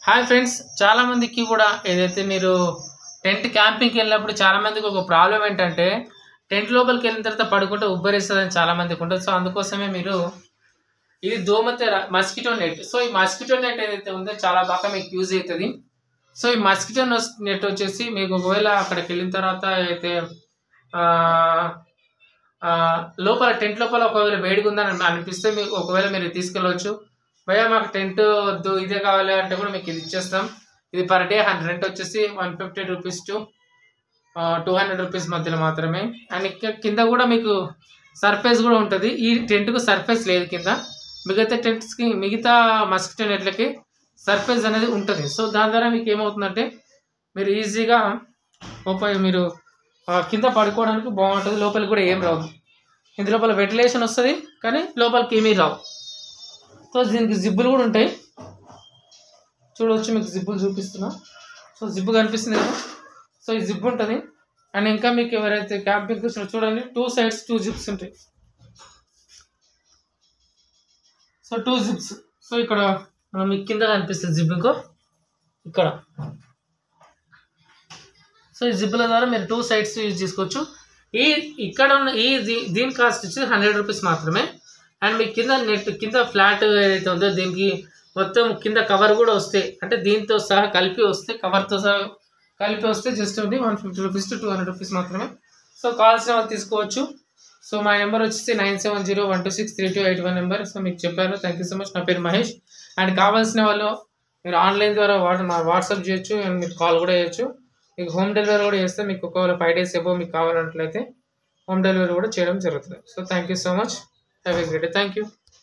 Hi friends, చాలా మందికి కూడా ఏదైతే మీరు టెంట్ క్యాంపింగ్కి వెళ్ళినప్పుడు చాలా మందికి ఒక ప్రాబ్లం ఏంటంటే టెంట్ లోపలికి వెళ్ళిన తర్వాత పడుకుంటే ఉబ్బరిస్తుందని చాలా మందికి ఉంటుంది. సో అందుకోసమే మీరు ఇది దోమతెర మస్కిటో నెట్. సో ఈ మస్కిటో నెట్ ఏదైతే ఉందో చాలా బాగా మీకు యూజ్ అవుతుంది. సో ఈ మస్కిటో నెట్ వచ్చేసి మీకు ఒకవేళ అక్కడికి వెళ్ళిన తర్వాత అయితే లోపల టెంట్ లోపల ఒకవేళ వేడిగా ఉందని అనిపిస్తే మీకు ఒకవేళ మీరు తీసుకెళ్ళవచ్చు. భయ్యా మాకు టెంట్ వద్దు, ఇదే కావాలి అంటే కూడా మీకు ఇది ఇచ్చేస్తాం. ఇది పర్ డే రెంట్ వచ్చేసి 150 రూపీస్ టు 200 రూపీస్ మధ్యలో మాత్రమే. అండ్ కింద కూడా మీకు సర్ఫేస్ కూడా ఉంటుంది. ఈ టెంట్కు సర్ఫేస్ లేదు కింద. మిగతా టెంట్స్కి మిగతా మస్కిటో నెట్లకి సర్ఫేస్ అనేది ఉంటుంది. సో దాని ద్వారా మీకు ఏమవుతుందంటే మీరు ఈజీగా మీరు కింద పడుకోవడానికి బాగుంటుంది. లోపలికి కూడా ఏం రావు. ఇందు లోపల వెంటిలేషన్ వస్తుంది కానీ లోపలికి ఏమీ రావు. సో దీనికి జిబ్బులు కూడా ఉంటాయి, చూడవచ్చు. మీకు జిబ్బులు చూపిస్తున్నా. సో జిబ్బు కనిపిస్తుంది కదా. సో ఈ జిబ్బు ఉంటుంది. అండ్ ఇంకా మీకు ఎవరైతే క్యాంపింగ్ చూడండి, 2 sides 2 జిప్స్ ఉంటాయి. So 2 zips. సో ఇక్కడ మీకు కింద కనిపిస్తుంది జిప్ ఇంకో ఇక్కడ. సో ఈ జిబ్బుల ద్వారా మీరు 2 sides యూజ్ చేసుకోవచ్చు. ఇక్కడ ఉన్న దీని కాస్ట్ వచ్చి 100 రూపీస్ మాత్రమే. అండ్ మీకు కింద నెట్ కింద ఫ్లాట్ ఏదైతే ఉందో దీనికి మొత్తం కింద కవర్ కూడా వస్తే, అంటే దీంతో సహా కలిపి వస్తే, కవర్తో సహా కలిపి వస్తే జస్ట్ ఉంది 150 రూపీస్ టు 200 రూపీస్ మాత్రమే. సో కావాల్సిన వాళ్ళు తీసుకోవచ్చు. సో మా నెంబర్ వచ్చేసి 9701263281 నెంబర్. సో మీకు చెప్పాను. Thank you so much. నా పేరు మహేష్. అండ్ కావాల్సిన వాళ్ళు మీరు ఆన్లైన్ ద్వారా వాట్సాప్ చేయొచ్చు అండ్ మీరు కాల్ కూడా చేయొచ్చు. మీకు హోమ్ డెలివరీ కూడా చేస్తే మీకు ఒకవేళ 5 days ఎబో మీకు కావాలన్నట్లయితే హోమ్ డెలివరీ కూడా చేయడం జరుగుతుంది. So thank you so much. Have a great day. Thank you.